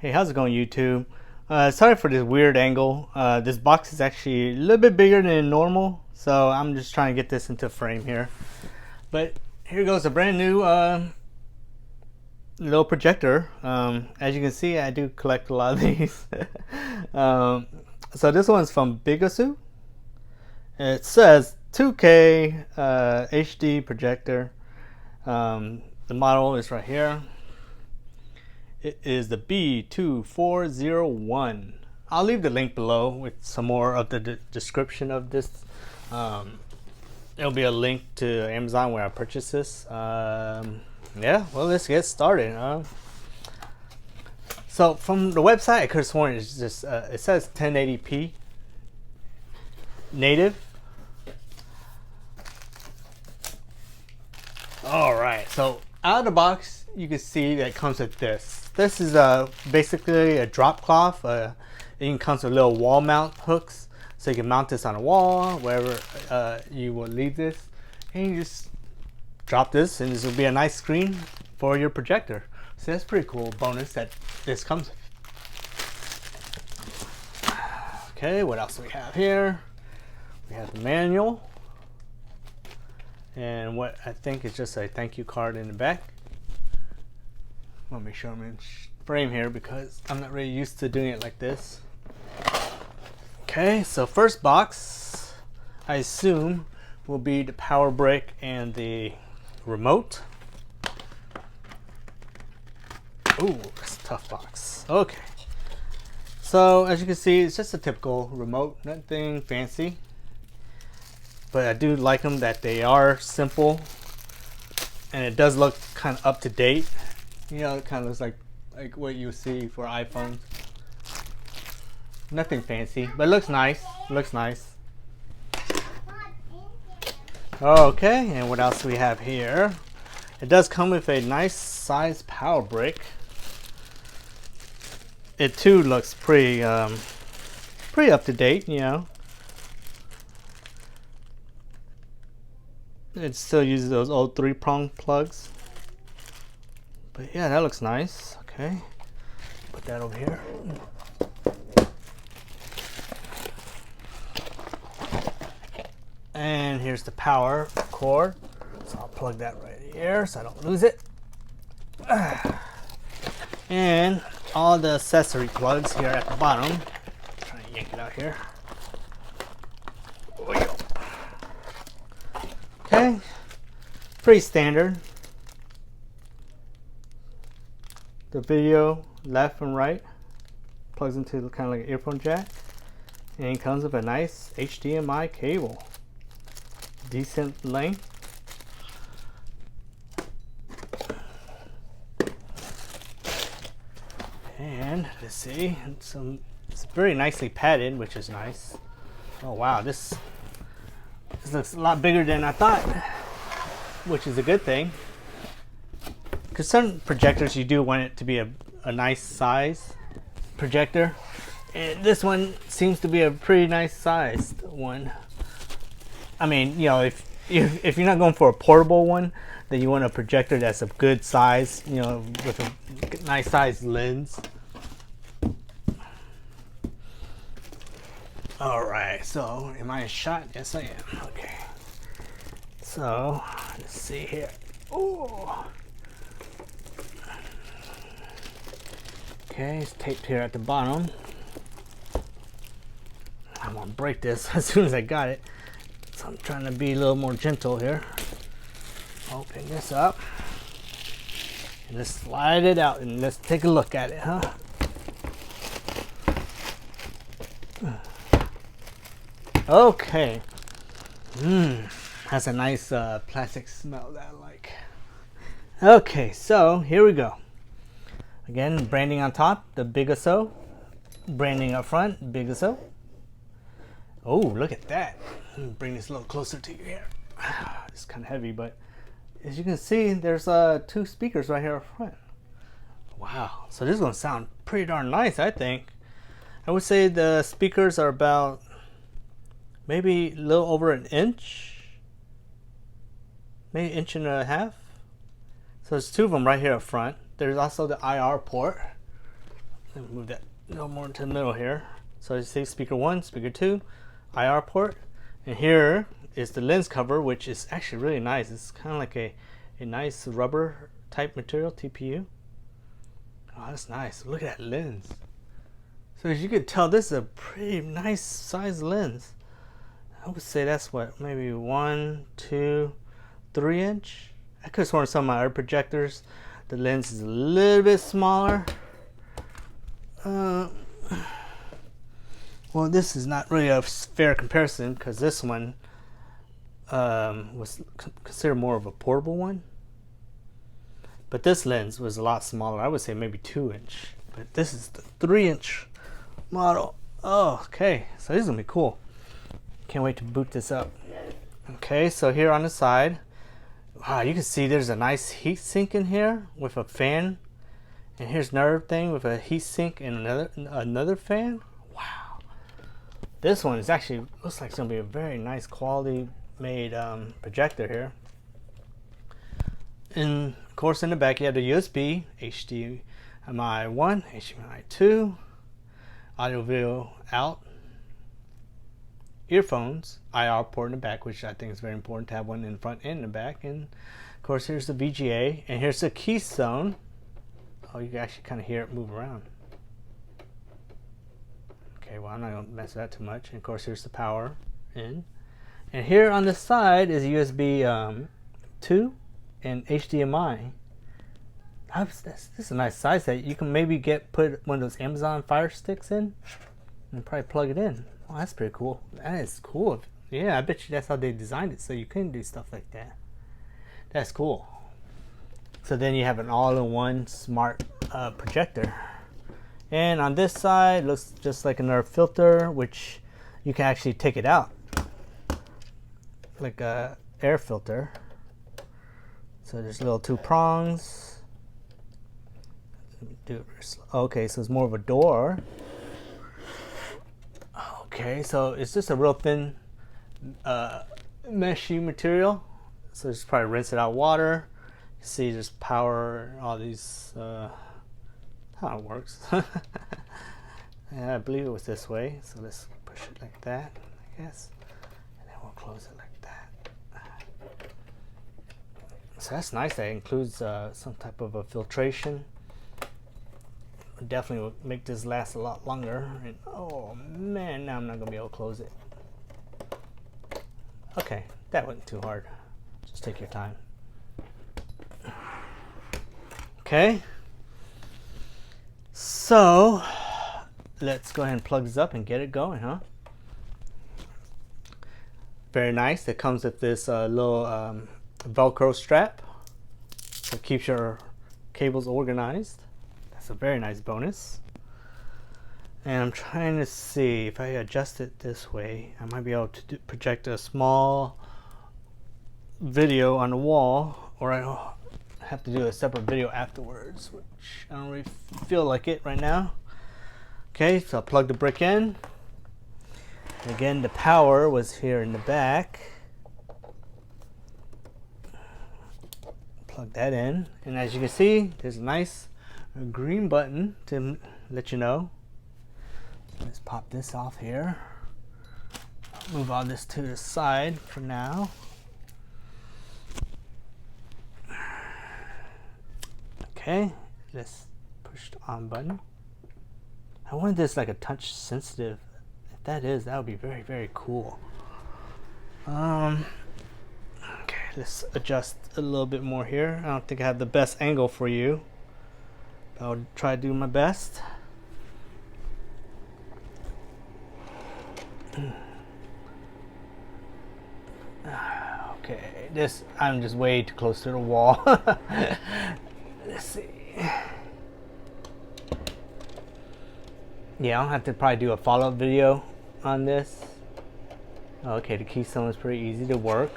Hey, how's it going, YouTube? Sorry for this weird angle. This box is actually a little bit bigger than normal, so I'm just trying to get this into frame here. But here goes a brand new little projector. As you can see, I do collect a lot of these. So this one's from Bigasuo. It says 2K HD projector. The model is right here. It is the B2401. I'll leave the link below with some more of the description of this. There'll be a link to Amazon where I purchased this. Yeah, well, let's get started. So from the website, I could have sworn it's just it says 1080p native. All right, so out of the box, you can see that it comes with this. This is basically a drop cloth. It even comes with little wall mount hooks, so you can mount this on a wall, wherever you will leave this. And you just drop this, and this will be a nice screen for your projector. So that's pretty cool bonus that this comes with. Okay, what else do we have here? We have the manual. And what I think is just a thank you card in the back. Let me show them in frame here because I'm not really used to doing it like this. Okay, so first box, I assume, will be the power brick and the remote. Ooh, it's a tough box. Okay. So as you can see, it's just a typical remote, nothing fancy. But I do like them that they are simple, and it does look kind of up to date. You know, it kind of looks like what you see for iPhones. Nothing fancy, but it looks nice. It looks nice. Okay, and what else do we have here? It does come with a nice size power brick. It too looks pretty pretty up to date, you know. It still uses those old 3-prong plugs. But yeah, that looks nice. Okay, put that over here. And here's the power cord. So I'll plug that right here so I don't lose it. And all the accessory plugs here at the bottom. Try to yank it out here. Okay, pretty standard. The video left and right plugs into kind of like an earphone jack, and it comes with a nice HDMI cable, decent length. And let's see, it's very nicely padded, which is nice. Oh wow, this looks a lot bigger than I thought, which is a good thing. Because some projectors, you do want it to be a nice size projector. And this one seems to be a pretty nice sized one. I mean, you know, if you're not going for a portable one, then you want a projector that's a good size, you know, with a nice sized lens. Alright, so am I a shot? Yes, I am. Okay. So, let's see here. Oh. Okay, it's taped here at the bottom. I'm gonna break this as soon as I got it. So I'm trying to be a little more gentle here. Open this up. And let's slide it out and let's take a look at it, huh? Okay. Has a nice plastic smell that I like. Okay, so here we go. Again, branding on top, the Bigasuo. Branding up front, Bigasuo. Oh, look at that. Let me bring this a little closer to you here. It's kind of heavy, but as you can see, there's 2 speakers right here up front. Wow, so this is going to sound pretty darn nice, I think. I would say the speakers are about maybe a little over an inch. Maybe an inch and a half. So there's 2 of them right here up front. There's also the IR port. Let me move that a little more into the middle here. So you see speaker 1, speaker 2, IR port, and here is the lens cover, which is actually really nice. It's kind of like a nice rubber type material, TPU. Oh, that's nice. Look at that lens. So as you can tell, this is a pretty nice size lens. I would say that's what, maybe 1, 2, 3 inch. I could have sworn some of my other projectors, the lens is a little bit smaller. Well, this is not really a fair comparison because this one was considered more of a portable one. But this lens was a lot smaller. I would say maybe 2 inch. But this is the 3 inch model. Oh, okay. So this is going to be cool. Can't wait to boot this up. Okay, so here on the side, wow, you can see there's a nice heat sink in here with a fan. And here's another thing with a heat sink and another fan. Wow. This one is actually, looks like it's going to be a very nice quality made projector here. And of course in the back you have the USB, HDMI 1, HDMI 2, audio video out, earphones, IR port in the back, which I think is very important to have one in the front and in the back. And of course here's the VGA, and here's the keystone. Oh, you can actually kind of hear it move around. Okay, well I'm not going to mess with that too much. And of course here's the power in. And here on the side is USB 2 and HDMI. This is a nice size that you can maybe put one of those Amazon Fire Sticks in and probably plug it in. Oh, that's pretty cool. That is cool. Yeah, I bet you that's how they designed it, so you can do stuff like that. That's cool. So then you have an all-in-one smart projector. And on this side, looks just like another filter, which you can actually take it out, like a air filter. So there's little 2 prongs. Okay, so it's more of a door. Okay, so it's just a real thin meshy material. So just probably rinse it out water. You see there's power, all these, how it works. Yeah, I believe it was this way. So let's push it like that, I guess. And then we'll close it like that. So that's nice. That includes some type of a filtration. Definitely will make this last a lot longer. And oh man, now I'm not gonna be able to close it. Okay, that wasn't too hard. Just take your time. Okay, so let's go ahead and plug this up and get it going, huh? Very nice. It comes with this little Velcro strap, so it keeps your cables organized. That's a very nice bonus. And I'm trying to see if I adjust it this way, I might be able to project a small video on the wall, or I have to do a separate video afterwards, which I don't really feel like it right now. Okay, so I'll plug the brick in. And again, the power was here in the back. Plug that in, and as you can see, there's a nice green button to let you know. Let's pop this off here. Move all this to the side for now. Okay, let's push the on button. I wanted this like a touch sensitive. If that is, that would be very, very cool. Okay, let's adjust a little bit more here. I don't think I have the best angle for you. I'll try to do my best. Okay, I'm just way too close to the wall. Let's see. Yeah, I'll have to probably do a follow-up video on this. Okay, the keystone is pretty easy to work.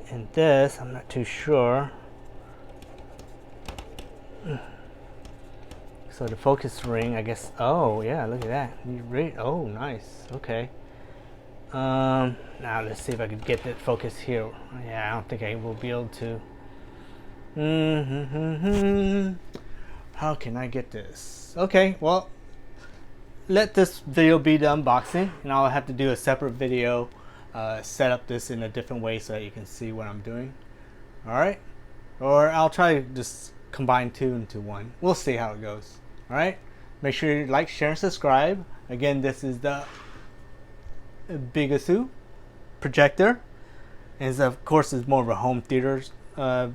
And this, I'm not too sure. So the focus ring, I guess. Oh yeah, look at that. Oh, nice. Okay. Now let's see if I can get that focus here. Yeah, I don't think I will be able to. How can I get this? Okay, well, let this video be the unboxing, and I'll have to do a separate video, set up this in a different way so that you can see what I'm doing. Alright, or I'll try to just combine two into one. We'll see how it goes. Alright, make sure you like, share, and subscribe. Again, this is the Bigasuo projector, and of course it's more of a home theater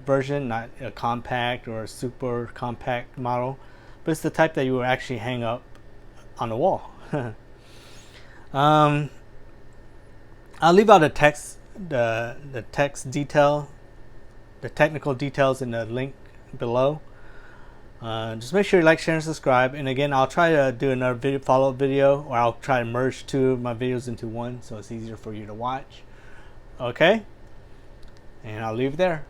version, not a compact or a super compact model, but it's the type that you will actually hang up on the wall. I'll leave out the text, the text detail, the technical details in the link below. Just make sure you like, share, and subscribe. And again, I'll try to do another video, follow-up video, or I'll try to merge two of my videos into one so it's easier for you to watch. Okay? And I'll leave it there.